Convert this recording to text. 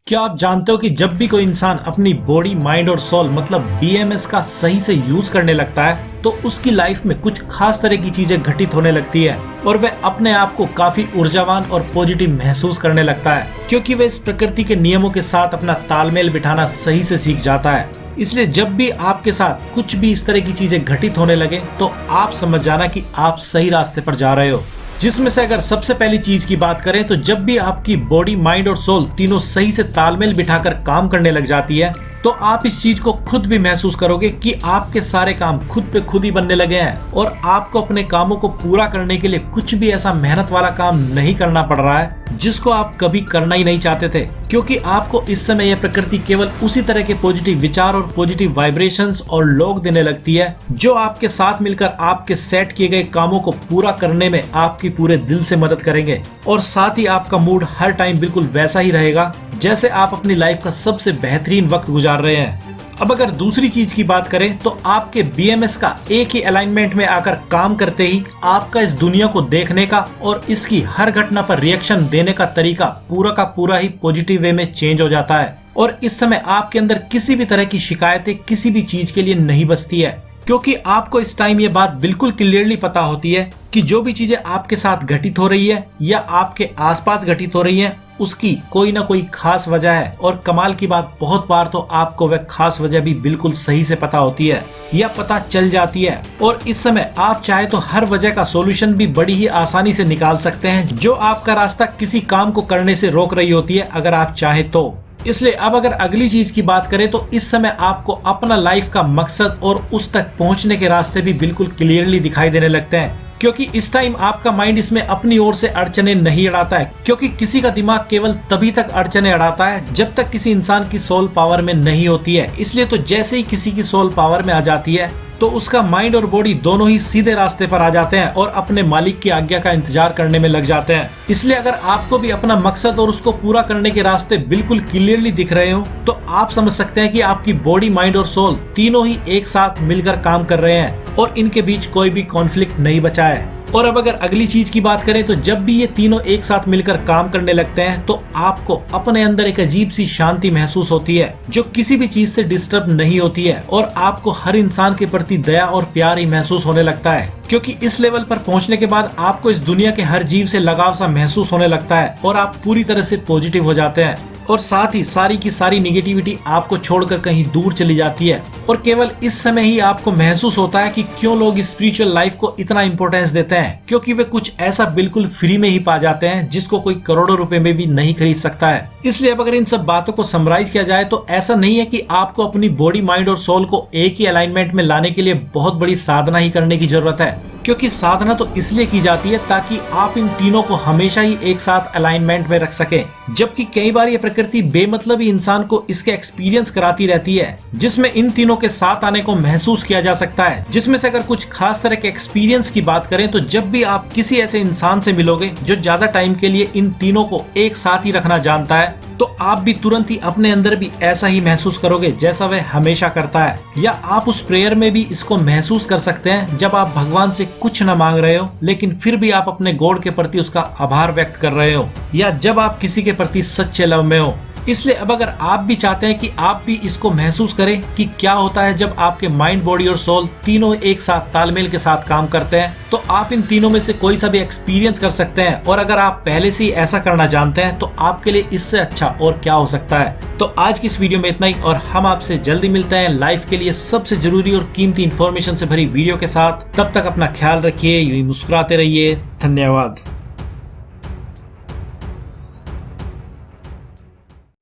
क्या आप जानते हो कि जब भी कोई इंसान अपनी बॉडी, माइंड और सोल मतलब बीएमएस का सही से यूज करने लगता है तो उसकी लाइफ में कुछ खास तरह की चीजें घटित होने लगती है और वह अपने आप को काफी ऊर्जावान और पॉजिटिव महसूस करने लगता है, क्योंकि वह इस प्रकृति के नियमों के साथ अपना तालमेल बिठाना सही से सीख जाता है। इसलिए जब भी आपके साथ कुछ भी इस तरह की चीजें घटित होने लगे तो आप समझ जाना कि आप सही रास्ते पर जा रहे हो। जिसमें से अगर सबसे पहली चीज की बात करें तो जब भी आपकी बॉडी, माइंड और सोल तीनों सही से तालमेल बिठाकर काम करने लग जाती है तो आप इस चीज को खुद भी महसूस करोगे कि आपके सारे काम खुद पे खुद ही बनने लगे हैं और आपको अपने कामों को पूरा करने के लिए कुछ भी ऐसा मेहनत वाला काम नहीं करना पड़ रहा है जिसको आप कभी करना ही नहीं चाहते थे, क्योंकि आपको इस समय यह प्रकृति केवल उसी तरह के पॉजिटिव विचार और पॉजिटिव वाइब्रेशंस और लोग देने लगती है जो आपके साथ मिलकर आपके सेट किए गए कामों को पूरा करने में आपकी पूरे दिल से मदद करेंगे और साथ ही आपका मूड हर टाइम बिल्कुल वैसा ही रहेगा जैसे आप अपनी लाइफ का सबसे बेहतरीन वक्त गुजार रहे हैं। अब अगर दूसरी चीज की बात करें तो आपके बीएमएस का एक ही अलाइनमेंट में आकर काम करते ही आपका इस दुनिया को देखने का और इसकी हर घटना पर रिएक्शन देने का तरीका पूरा का पूरा ही पॉजिटिव वे में चेंज हो जाता है और इस समय आपके अंदर किसी भी तरह की शिकायतें किसी भी चीज के लिए नहीं बचती है, क्योंकि आपको इस टाइम ये बात बिल्कुल क्लियरली पता होती है कि जो भी चीजें आपके साथ घटित हो रही है या आपके आसपास घटित हो रही हैं उसकी कोई ना कोई खास वजह है। और कमाल की बात, बहुत बार तो आपको वह खास वजह भी बिल्कुल सही से पता होती है या पता चल जाती है और इस समय आप चाहे तो हर वजह का सॉल्यूशन भी बड़ी ही आसानी से निकाल सकते हैं जो आपका रास्ता किसी काम को करने से रोक रही होती है अगर आप चाहे तो। इसलिए अब अगर अगली चीज की बात करें तो इस समय आपको अपना लाइफ का मकसद और उस तक पहुंचने के रास्ते भी बिल्कुल क्लियरली दिखाई देने लगते हैं, क्योंकि इस टाइम आपका माइंड इसमें अपनी ओर से अड़चने नहीं अड़ाता है, क्योंकि किसी का दिमाग केवल तभी तक अड़चने अड़ाता है जब तक किसी इंसान की सोल पावर में नहीं होती है। इसलिए तो जैसे ही किसी की सोल पावर में आ जाती है तो उसका माइंड और बॉडी दोनों ही सीधे रास्ते पर आ जाते हैं और अपने मालिक की आज्ञा का इंतजार करने में लग जाते हैं। इसलिए अगर आपको भी अपना मकसद और उसको पूरा करने के रास्ते बिल्कुल क्लियरली दिख रहे हो तो आप समझ सकते हैं कि आपकी बॉडी, माइंड और सोल तीनों ही एक साथ मिलकर काम कर रहे हैं और इनके बीच कोई भी कॉन्फ्लिक्ट नहीं बचा है। और अब अगर अगली चीज की बात करें तो जब भी ये तीनों एक साथ मिलकर काम करने लगते हैं तो आपको अपने अंदर एक अजीब सी शांति महसूस होती है जो किसी भी चीज से डिस्टर्ब नहीं होती है और आपको हर इंसान के प्रति दया और प्यार ही महसूस होने लगता है, क्योंकि इस लेवल पर पहुंचने के बाद आपको इस दुनिया के हर जीव से लगाव सा महसूस होने लगता है और आप पूरी तरह से पॉजिटिव हो जाते हैं और साथ ही सारी की सारी निगेटिविटी आपको छोड़कर कहीं दूर चली जाती है और केवल इस समय ही आपको महसूस होता है कि क्यों लोग स्पिरिचुअल लाइफ को इतना इंपॉर्टेंस देते हैं, क्योंकि वे कुछ ऐसा बिल्कुल फ्री में ही पा जाते हैं जिसको कोई करोड़ों रुपए में भी नहीं खरीद सकता है। इसलिए अब अगर इन सब बातों को समराइज किया जाए तो ऐसा नहीं है कि आपको अपनी बॉडी, माइंड और सोल को एक ही अलाइनमेंट में लाने के लिए बहुत बड़ी साधना ही करने की जरूरत है, क्योंकि साधना तो इसलिए की जाती है ताकि आप इन तीनों को हमेशा ही एक साथ अलाइनमेंट में रख सकें। जबकि कई बार ये प्रकृति बेमतलब ही इंसान को इसके एक्सपीरियंस कराती रहती है जिसमें इन तीनों के साथ आने को महसूस किया जा सकता है। जिसमें से अगर कुछ खास तरह के एक्सपीरियंस की बात करें तो जब भी आप किसी ऐसे इंसान से मिलोगे जो ज्यादा टाइम के लिए इन तीनों को एक साथ ही रखना जानता है तो आप भी तुरंत ही अपने अंदर भी ऐसा ही महसूस करोगे जैसा वह हमेशा करता है। या आप उस प्रेयर में भी इसको महसूस कर सकते हैं जब आप भगवान से कुछ न मांग रहे हो लेकिन फिर भी आप अपने गॉड के प्रति उसका आभार व्यक्त कर रहे हो, या जब आप किसी के प्रति सच्चे लव में हो। इसलिए अब अगर आप भी चाहते हैं कि आप भी इसको महसूस करें कि क्या होता है जब आपके माइंड, बॉडी और सोल तीनों एक साथ तालमेल के साथ काम करते हैं, तो आप इन तीनों में से कोई सा भी एक्सपीरियंस कर सकते हैं। और अगर आप पहले से ही ऐसा करना जानते हैं तो आपके लिए इससे अच्छा और क्या हो सकता है। तो आज की इस वीडियो में इतना ही और हम आपसे जल्दी मिलते हैं लाइफ के लिए सबसे जरूरी और कीमती इन्फॉर्मेशन से भरी वीडियो के साथ। तब तक अपना ख्याल रखिए, यूं ही मुस्कुराते रहिए। धन्यवाद।